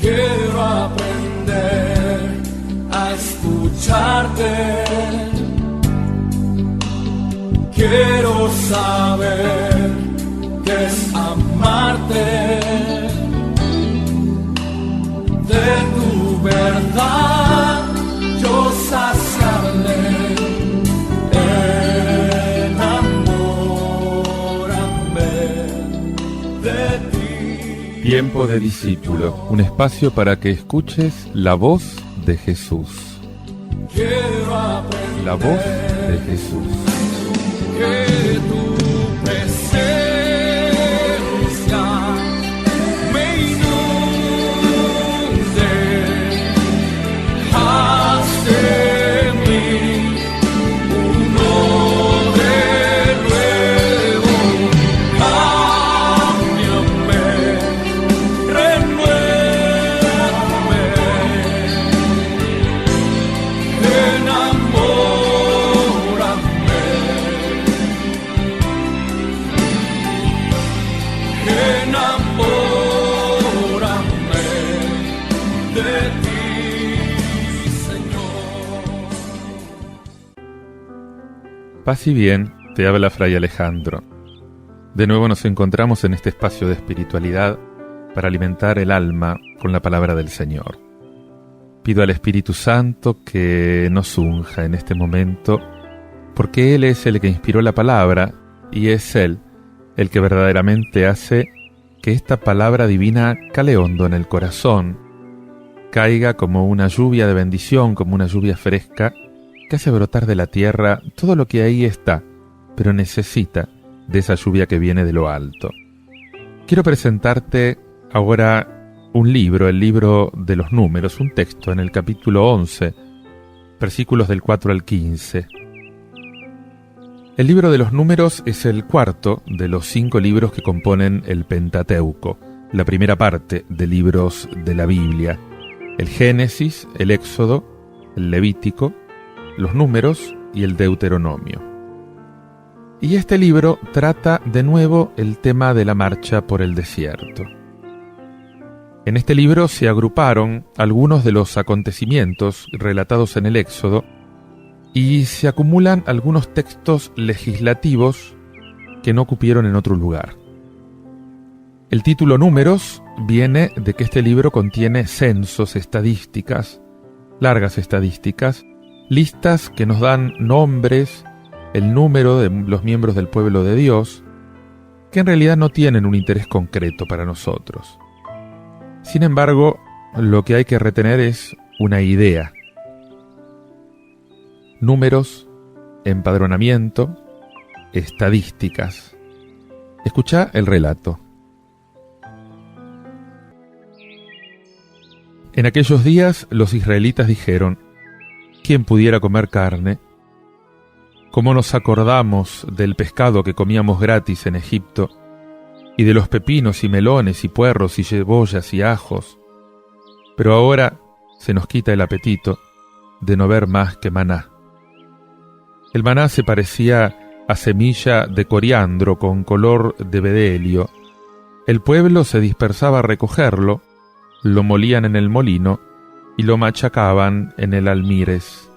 Quiero aprender a escucharte. Quiero saber qué es amarte. De tu verdad yo saciarme. Enamórame de ti. Tiempo de discípulo, un espacio para que escuches la voz de Jesús. Quiero aprender La voz de Jesús. que tu presencia me inunde. Haz de mí uno de nuevo. Cámbiame, renuévame. Enamórame de ti, Señor. Paz y bien, te habla Fray Alejandro. De nuevo nos encontramos en este espacio de espiritualidad para alimentar el alma con la palabra del Señor. Pido al Espíritu Santo que nos unja en este momento, porque Él es el que inspiró la palabra y es Él el que verdaderamente hace que esta palabra divina cale hondo en el corazón, caiga como una lluvia de bendición, como una lluvia fresca, que hace brotar de la tierra todo lo que ahí está, pero necesita de esa lluvia que viene de lo alto. Quiero presentarte ahora un libro, el libro de los Números, un texto en el capítulo 11, versículos del 4 al 15. El libro de los Números es el cuarto de los 5 libros que componen el Pentateuco, la primera parte de libros de la Biblia: el Génesis, el Éxodo, el Levítico, los Números y el Deuteronomio. Y este libro trata de nuevo el tema de la marcha por el desierto. En este libro se agruparon algunos de los acontecimientos relatados en el Éxodo y se acumulan algunos textos legislativos que no cupieron en otro lugar. El título Números viene de que este libro contiene censos, estadísticas, largas estadísticas, listas que nos dan nombres, el número de los miembros del pueblo de Dios, que en realidad no tienen un interés concreto para nosotros. Sin embargo, lo que hay que retener es una idea. Números, empadronamiento, estadísticas. Escucha el relato. En aquellos días los israelitas dijeron: ¿quién pudiera comer carne? ¿Cómo nos acordamos del pescado que comíamos gratis en Egipto, y de los pepinos y melones y puerros y cebollas y ajos? Pero ahora se nos quita el apetito de no ver más que maná. El maná se parecía a semilla de coriandro con color de bedelio. El pueblo se dispersaba a recogerlo, lo molían en el molino y lo machacaban en el almírez.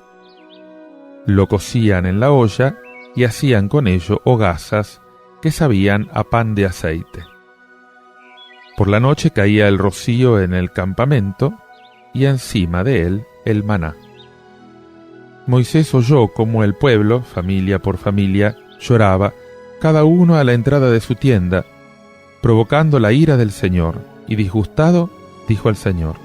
Lo cocían en la olla y hacían con ello hogazas que sabían a pan de aceite. Por la noche caía el rocío en el campamento y encima de él el maná. Moisés oyó cómo el pueblo, familia por familia, lloraba, cada uno a la entrada de su tienda, provocando la ira del Señor, y disgustado, dijo al Señor: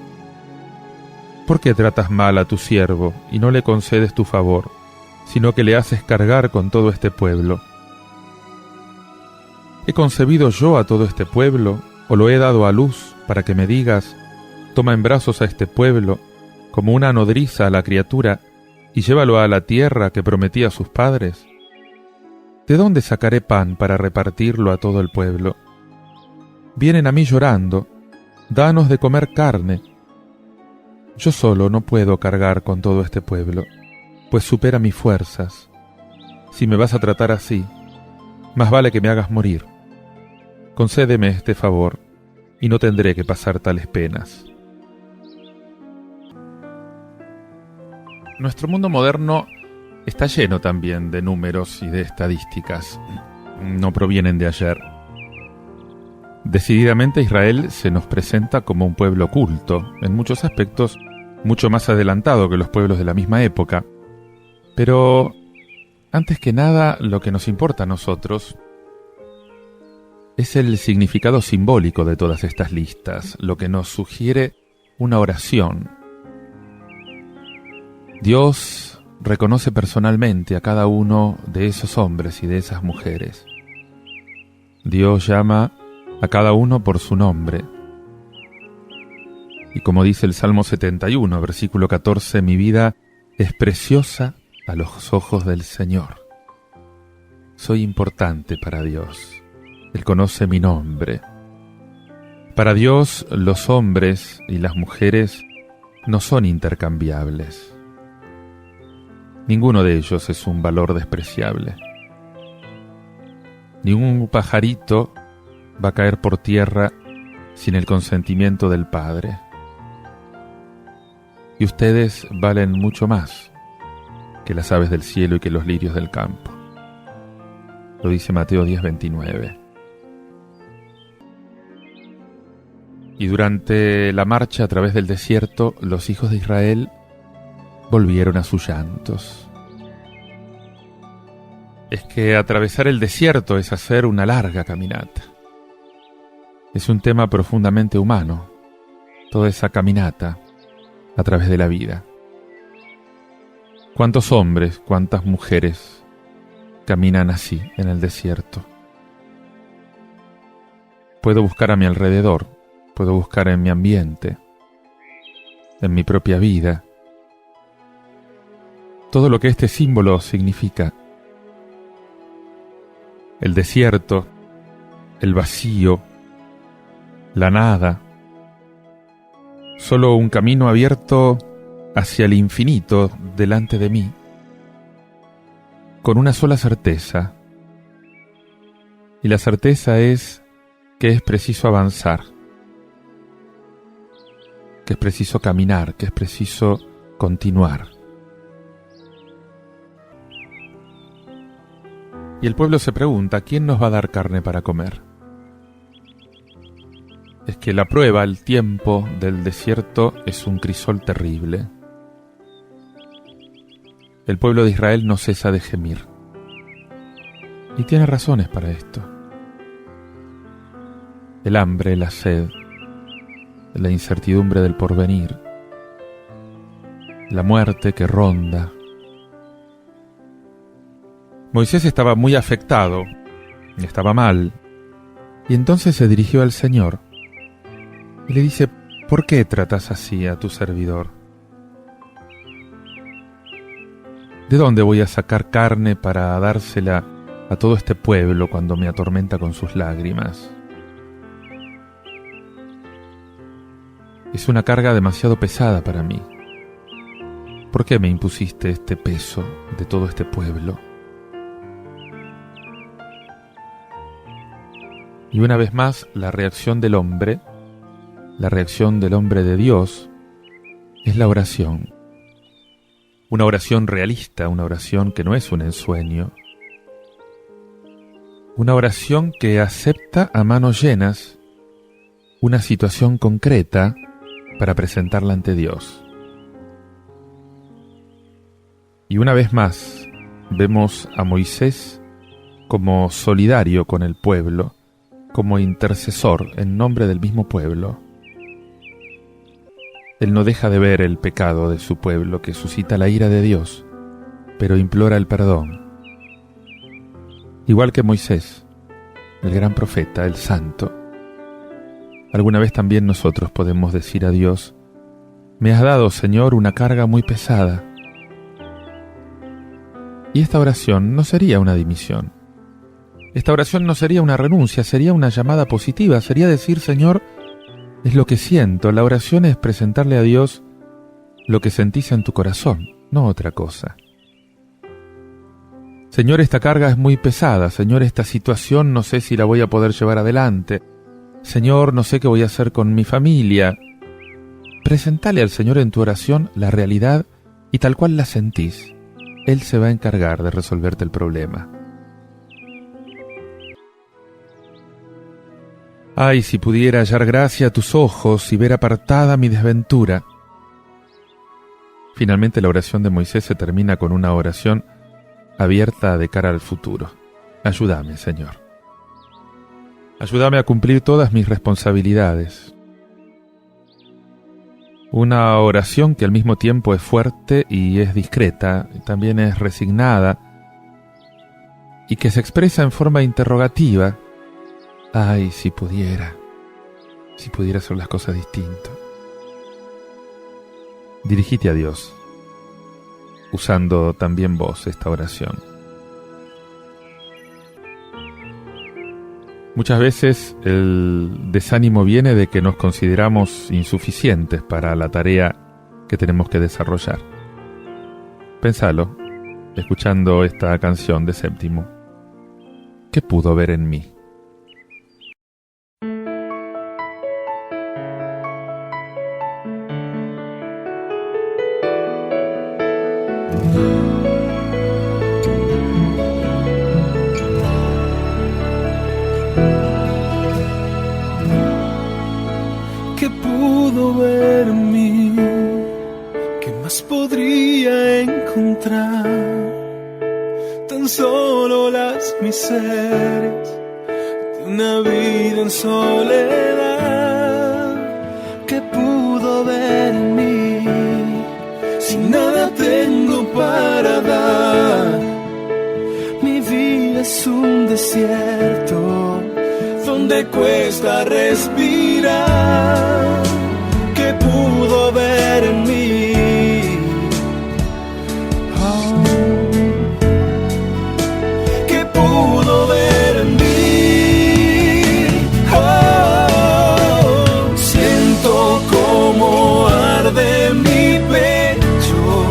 ¿por qué tratas mal a tu siervo y no le concedes tu favor, sino que le haces cargar con todo este pueblo? ¿He concebido yo a todo este pueblo, o lo he dado a luz para que me digas: toma en brazos a este pueblo, como una nodriza a la criatura, y llévalo a la tierra que prometí a sus padres? ¿De dónde sacaré pan para repartirlo a todo el pueblo? Vienen a mí llorando: danos de comer carne. Yo solo no puedo cargar con todo este pueblo, pues supera mis fuerzas. Si me vas a tratar así, más vale que me hagas morir. Concédeme este favor, y no tendré que pasar tales penas. Nuestro mundo moderno está lleno también de números y de estadísticas. No provienen de ayer. Decididamente Israel se nos presenta como un pueblo oculto, en muchos aspectos mucho más adelantado que los pueblos de la misma época. Pero, antes que nada, lo que nos importa a nosotros es el significado simbólico de todas estas listas, lo que nos sugiere una oración. Dios reconoce personalmente a cada uno de esos hombres y de esas mujeres. Dios llama a cada uno por su nombre. Y como dice el Salmo 71, versículo 14, mi vida es preciosa a los ojos del Señor. Soy importante para Dios. Él conoce mi nombre. Para Dios, los hombres y las mujeres no son intercambiables. Ninguno de ellos es un valor despreciable. Ningún pajarito va a caer por tierra sin el consentimiento del Padre. Y ustedes valen mucho más que las aves del cielo y que los lirios del campo. Lo dice Mateo 10:29. Y durante la marcha a través del desierto, los hijos de Israel volvieron a sus llantos. Es que atravesar el desierto es hacer una larga caminata. Es un tema profundamente humano, toda esa caminata a través de la vida. ¿Cuántos hombres, cuántas mujeres caminan así en el desierto? Puedo buscar a mi alrededor, puedo buscar en mi ambiente, en mi propia vida, todo lo que este símbolo significa. El desierto, el vacío, la nada, solo un camino abierto hacia el infinito delante de mí, con una sola certeza, y la certeza es que es preciso avanzar, que es preciso caminar, que es preciso continuar. Y el pueblo se pregunta, ¿quién nos va a dar carne para comer? Es que la prueba, el tiempo del desierto es un crisol terrible. El pueblo de Israel no cesa de gemir. Y tiene razones para esto. El hambre, la sed, la incertidumbre del porvenir, la muerte que ronda. Moisés estaba muy afectado, estaba mal, y entonces se dirigió al Señor y le dice, ¿por qué tratas así a tu servidor? ¿De dónde voy a sacar carne para dársela a todo este pueblo cuando me atormenta con sus lágrimas? Es una carga demasiado pesada para mí. ¿Por qué me impusiste este peso de todo este pueblo? Y una vez más, la reacción del hombre de Dios, es la oración. Una oración realista, una oración que no es un ensueño. Una oración que acepta a manos llenas una situación concreta para presentarla ante Dios. Y una vez más, vemos a Moisés como solidario con el pueblo, como intercesor en nombre del mismo pueblo. Él no deja de ver el pecado de su pueblo que suscita la ira de Dios, pero implora el perdón. Igual que Moisés, el gran profeta, el santo, alguna vez también nosotros podemos decir a Dios, me has dado, Señor, una carga muy pesada. Y esta oración no sería una dimisión. Esta oración no sería una renuncia, sería una llamada positiva, sería decir, Señor, es lo que siento. La oración es presentarle a Dios lo que sentís en tu corazón, no otra cosa. Señor, esta carga es muy pesada. Señor, esta situación no sé si la voy a poder llevar adelante. Señor, no sé qué voy a hacer con mi familia. Presentale al Señor en tu oración la realidad y tal cual la sentís, Él se va a encargar de resolverte el problema. Ay, si pudiera hallar gracia a tus ojos y ver apartada mi desventura. Finalmente la oración de Moisés se termina con una oración abierta de cara al futuro. Ayúdame, Señor. Ayúdame a cumplir todas mis responsabilidades. Una oración que al mismo tiempo es fuerte y es discreta, y también es resignada, y que se expresa en forma interrogativa. Ay, si pudiera hacer las cosas distintas. Dirigite a Dios, usando también vos esta oración. Muchas veces el desánimo viene de que nos consideramos insuficientes para la tarea que tenemos que desarrollar. Pensalo, escuchando esta canción de Séptimo. ¿Qué pudo ver en mí? ¿Qué pudo ver en mí? ¿Qué más podría encontrar? Tan solo las miserias de una vida en soledad. ¿Qué pudo ver en mí? Si nada tengo para dar, mi vida es un desierto donde cuesta respirar. ¿Qué pudo ver en mí? Oh. ¿Qué pudo ver en mí? Oh. Siento como arde mi pecho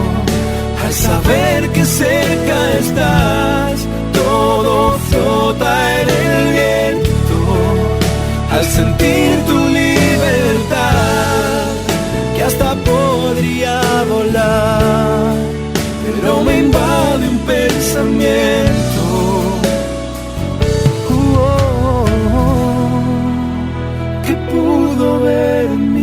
al saber que cerca estás. Todo flota en el viento al sentir tu libertad, que hasta podría volar, pero me invade un pensamiento. ¿Qué pudo ver en mí?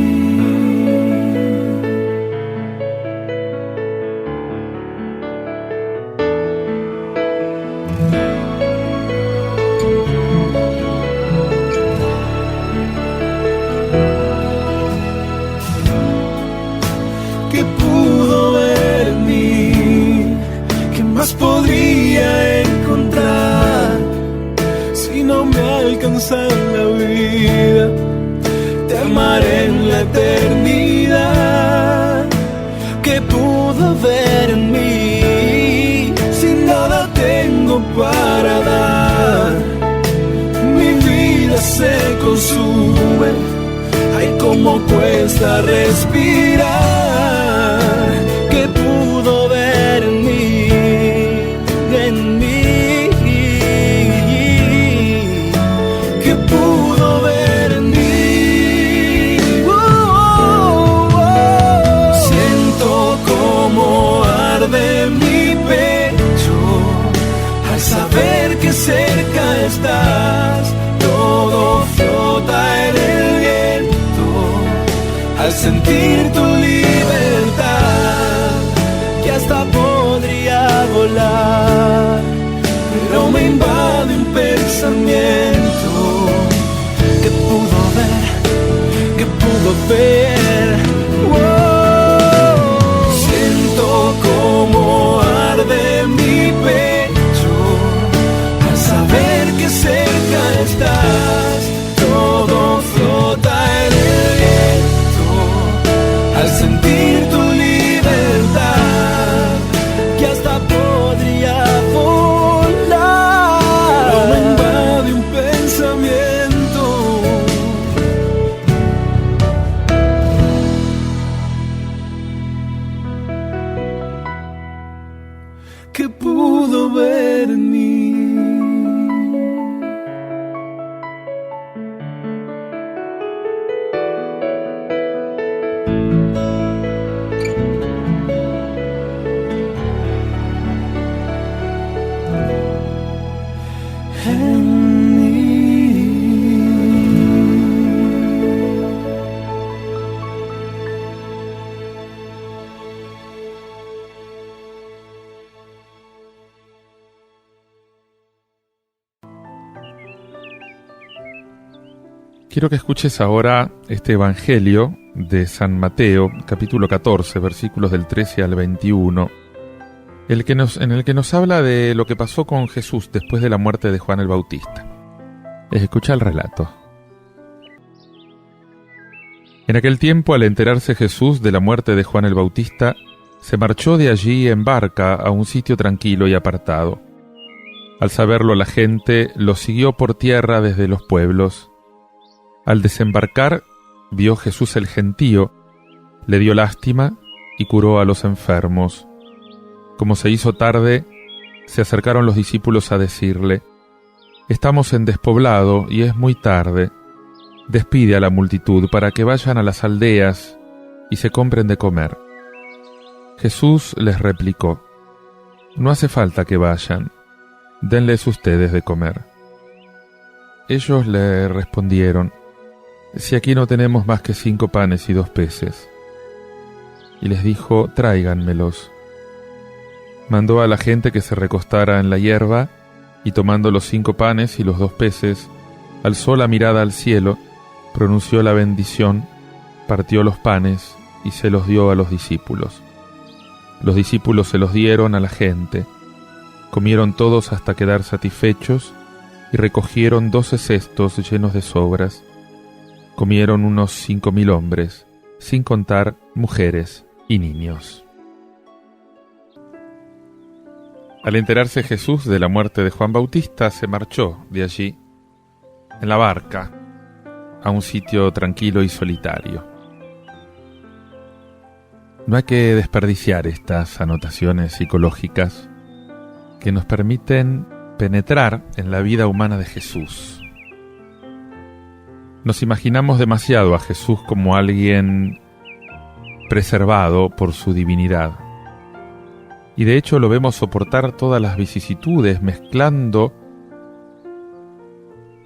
Podría encontrar si no me alcanza la vida. Te amaré en la eternidad. ¿Qué pudo ver en mí? Si nada tengo para dar, mi vida se consume. Ay, cómo cuesta respirar. ¿Qué pudo ver en mí? ¿Qué pudo ver en mí? Siento como arde mi pecho al saber que cerca estás. Todo flota en el viento al sentir tu libertad, que hasta podría volar, pero me invade un pensamiento. ¿Qué pudo ver? ¿Qué pudo ver? Siento como arde mi pecho al saber que cerca estás. Todo flota en el viento al sentir tu libertad, que hasta podría volar, pero me invade un pensamiento. Quiero que escuches ahora este Evangelio de San Mateo, capítulo 14, versículos del 13 al 21, en el que nos habla de lo que pasó con Jesús después de la muerte de Juan el Bautista. Escucha el relato. En aquel tiempo, al enterarse Jesús de la muerte de Juan el Bautista, se marchó de allí en barca a un sitio tranquilo y apartado. Al saberlo, la gente lo siguió por tierra desde los pueblos. Al desembarcar, vio Jesús el gentío, le dio lástima y curó a los enfermos. Como se hizo tarde, se acercaron los discípulos a decirle: «Estamos en despoblado y es muy tarde. Despide a la multitud para que vayan a las aldeas y se compren de comer». Jesús les replicó: «No hace falta que vayan, denles ustedes de comer». Ellos le respondieron: «Si aquí no tenemos más que 5 panes y 2 peces». Y les dijo: «Tráiganmelos». Mandó a la gente que se recostara en la hierba, y tomando los 5 panes y los 2 peces, alzó la mirada al cielo, pronunció la bendición, partió los panes y se los dio a los discípulos. Los discípulos se los dieron a la gente. Comieron todos hasta quedar satisfechos y recogieron 12 cestos llenos de sobras. Comieron unos 5.000 hombres, sin contar mujeres y niños. Al enterarse Jesús de la muerte de Juan Bautista, se marchó de allí, en la barca, a un sitio tranquilo y solitario. No hay que desperdiciar estas anotaciones psicológicas que nos permiten penetrar en la vida humana de Jesús. Nos imaginamos demasiado a Jesús como alguien preservado por su divinidad. Y de hecho lo vemos soportar todas las vicisitudes, mezclando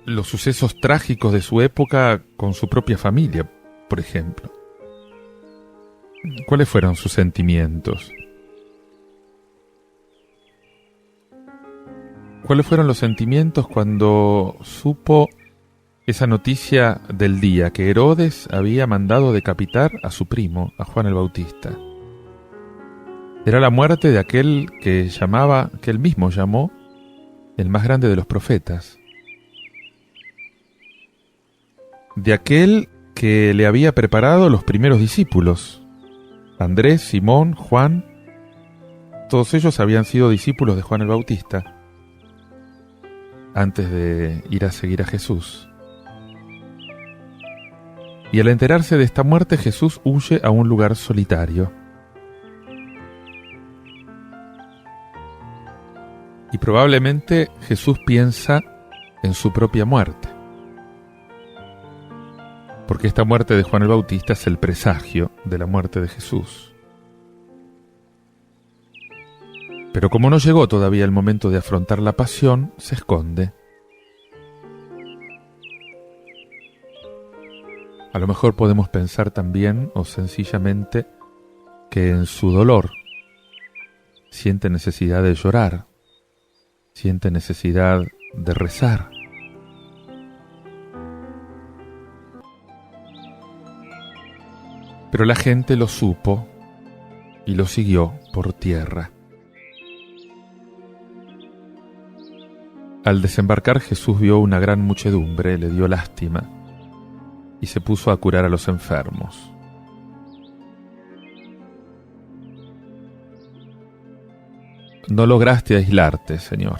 los sucesos trágicos de su época con su propia familia, por ejemplo. ¿Cuáles fueron sus sentimientos? ¿Cuáles fueron los sentimientos cuando supo esa noticia del día que Herodes había mandado decapitar a su primo, a Juan el Bautista? Era la muerte de aquel que él mismo llamó el más grande de los profetas. De aquel que le había preparado los primeros discípulos. Andrés, Simón, Juan, todos ellos habían sido discípulos de Juan el Bautista antes de ir a seguir a Jesús. Y al enterarse de esta muerte, Jesús huye a un lugar solitario. Y probablemente Jesús piensa en su propia muerte. Porque esta muerte de Juan el Bautista es el presagio de la muerte de Jesús. Pero como no llegó todavía el momento de afrontar la pasión, se esconde. A lo mejor podemos pensar también, o sencillamente, que en su dolor siente necesidad de llorar, siente necesidad de rezar. Pero la gente lo supo y lo siguió por tierra. Al desembarcar, Jesús vio una gran muchedumbre, le dio lástima y se puso a curar a los enfermos. No lograste aislarte, Señor,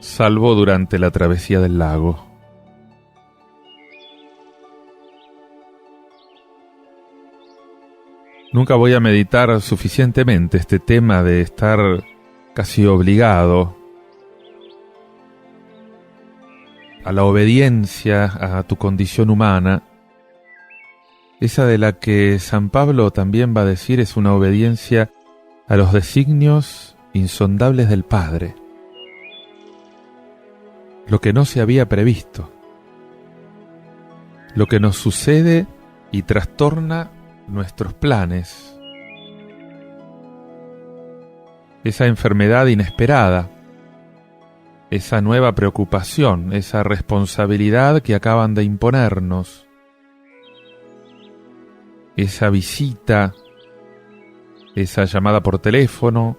salvo durante la travesía del lago. Nunca voy a meditar suficientemente este tema de estar casi obligado a la obediencia a tu condición humana, esa de la que San Pablo también va a decir es una obediencia a los designios insondables del Padre, lo que no se había previsto, lo que nos sucede y trastorna nuestros planes, esa enfermedad inesperada, esa nueva preocupación, esa responsabilidad que acaban de imponernos, esa visita, esa llamada por teléfono,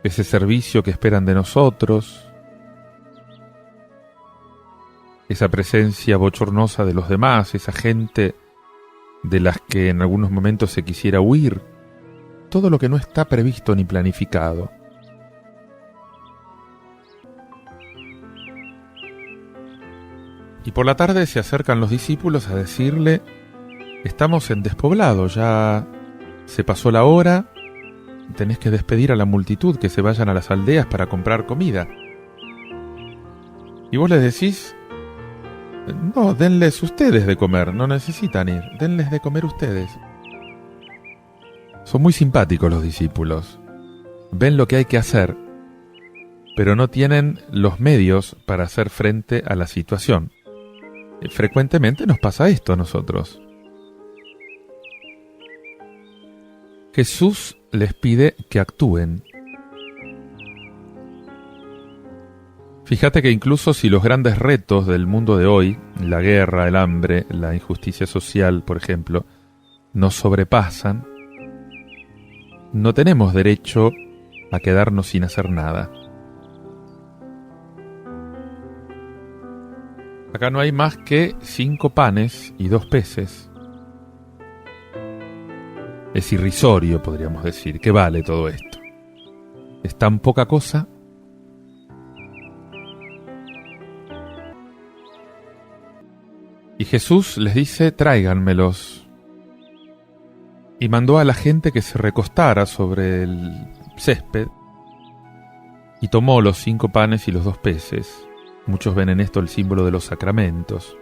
ese servicio que esperan de nosotros, esa presencia bochornosa de los demás, esa gente de las que en algunos momentos se quisiera huir, todo lo que no está previsto ni planificado. Y por la tarde se acercan los discípulos a decirle: estamos en despoblado, ya se pasó la hora, tenés que despedir a la multitud, que se vayan a las aldeas para comprar comida. Y vos les decís: no, denles ustedes de comer, no necesitan ir, denles de comer ustedes. Son muy simpáticos los discípulos, ven lo que hay que hacer, pero no tienen los medios para hacer frente a la situación. Frecuentemente nos pasa esto a nosotros. Jesús les pide que actúen. Fíjate que incluso si los grandes retos del mundo de hoy, la guerra, el hambre, la injusticia social, por ejemplo, nos sobrepasan, no tenemos derecho a quedarnos sin hacer nada. Acá no hay más que 5 panes y 2 peces. Es irrisorio, podríamos decir. ¿Qué vale todo esto? ¿Es tan poca cosa? Y Jesús les dice: tráiganmelos. Y mandó a la gente que se recostara sobre el césped y tomó los 5 panes y los 2 peces. Muchos ven en esto el símbolo de los sacramentos.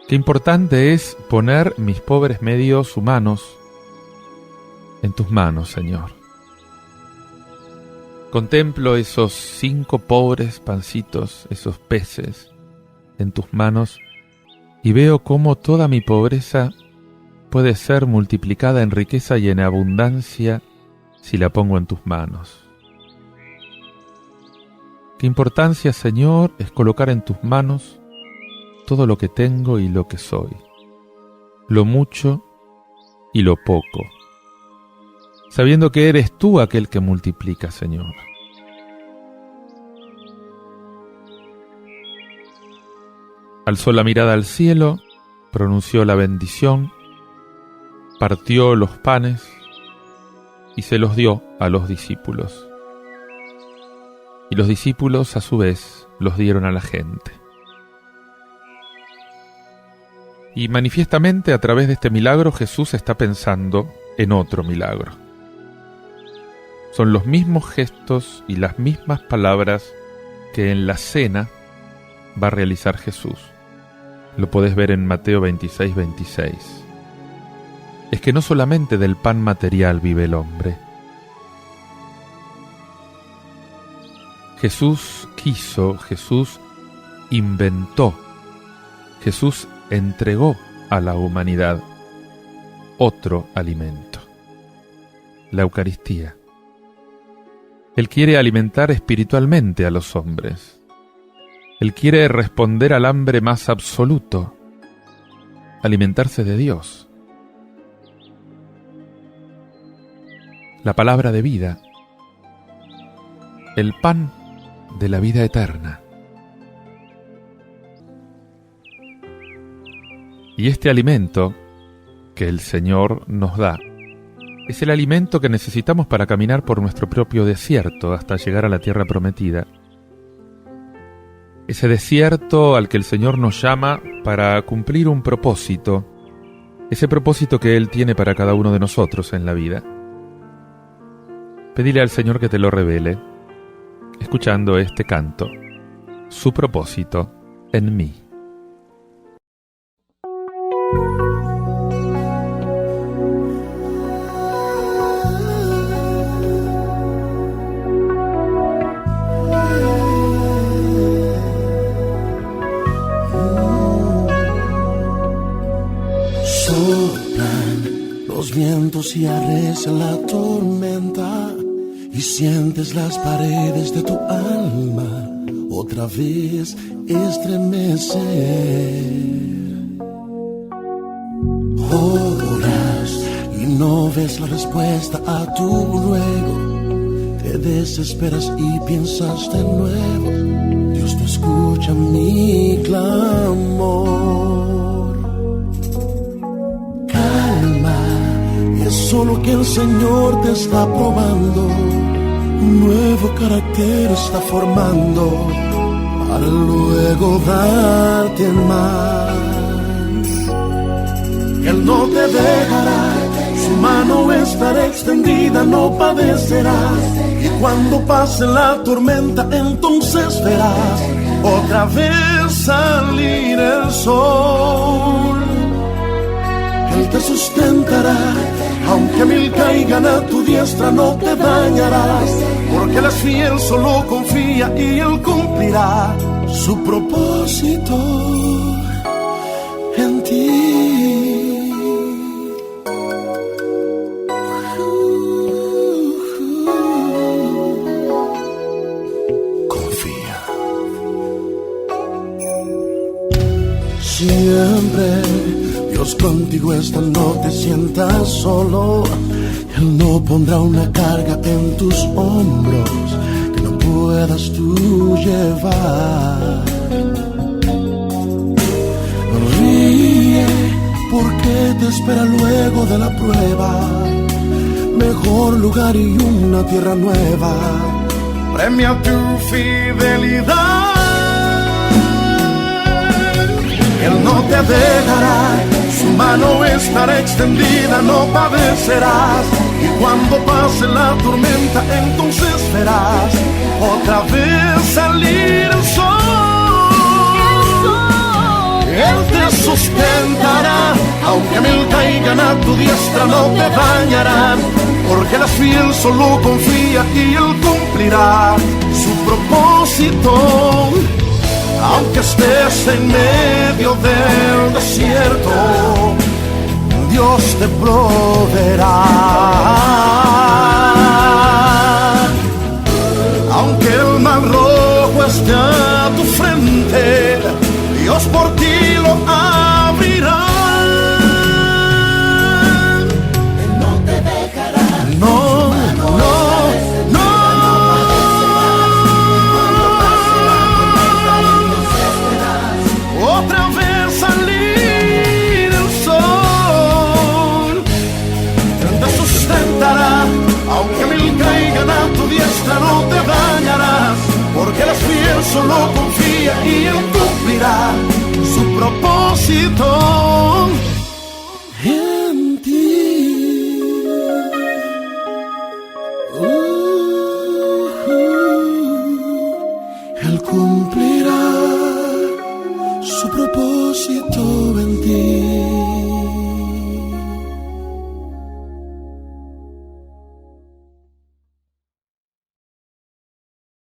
Qué importante es poner mis pobres medios humanos en tus manos, Señor. Contemplo esos 5 pobres pancitos, esos peces, en tus manos, y veo cómo toda mi pobreza puede ser multiplicada en riqueza y en abundancia si la pongo en tus manos. Qué importancia, Señor, es colocar en tus manos todo lo que tengo y lo que soy, lo mucho y lo poco, sabiendo que eres tú aquel que multiplica, Señor. Alzó la mirada al cielo, pronunció la bendición, partió los panes y se los dio a los discípulos. Y los discípulos, a su vez, los dieron a la gente. Y manifiestamente, a través de este milagro, Jesús está pensando en otro milagro. Son los mismos gestos y las mismas palabras que en la cena va a realizar Jesús. Lo podés ver en Mateo 26:26. Es que no solamente del pan material vive el hombre. Jesús quiso, Jesús inventó, Jesús entregó a la humanidad otro alimento, la Eucaristía. Él quiere alimentar espiritualmente a los hombres. Él quiere responder al hambre más absoluto, alimentarse de Dios. La palabra de vida, el pan de la vida eterna. Y este alimento que el Señor nos da es el alimento que necesitamos para caminar por nuestro propio desierto hasta llegar a la tierra prometida. Ese desierto al que el Señor nos llama para cumplir un propósito, ese propósito que Él tiene para cada uno de nosotros en la vida. Pedile al Señor que te lo revele, escuchando este canto, su propósito en mí. Soplan los vientos y arrecia la tormenta, y sientes las paredes de tu alma otra vez estremecer. Oras y no ves la respuesta a tu ruego, te desesperas y piensas de nuevo: Dios no escucha mi clamor. Calma, es solo que el Señor te está probando, un nuevo carácter está formando para luego darte más. Él no te dejará, su mano estará extendida, no padecerás. Y cuando pase la tormenta, entonces verás otra vez salir el sol. Él te sustentará, aunque mil caigan a tu diestra, no te dañarás, porque Él es fiel, solo confía y Él cumplirá su propósito en ti. Confía. Siempre Dios contigo está, no te sientas solo. Él no pondrá una carga en tus hombros que no puedas tú llevar. Ríe, porque te espera luego de la prueba mejor lugar y una tierra nueva. Premia tu fidelidad. Él no te dejará, su mano estará extendida, no padecerás. Y cuando pase la tormenta, entonces verás otra vez salir el sol. Él te sustentará, aunque mil caigan a tu diestra, no te dañarán, porque Él es fiel, solo confía y Él cumplirá su propósito. Aunque estés en medio del desierto, Dios te proveerá. Aunque el mar rojo esté a tu frente, Dios por ti lo abrirá. Él no te dejará. No, no, no. Otra vez salir el sol. Él te sustentará, aunque mil caigan a tu diestra, no te dañarás, porque Él es fiel, solo confía y Él cumplirá su propósito en ti. Él cumplirá su propósito en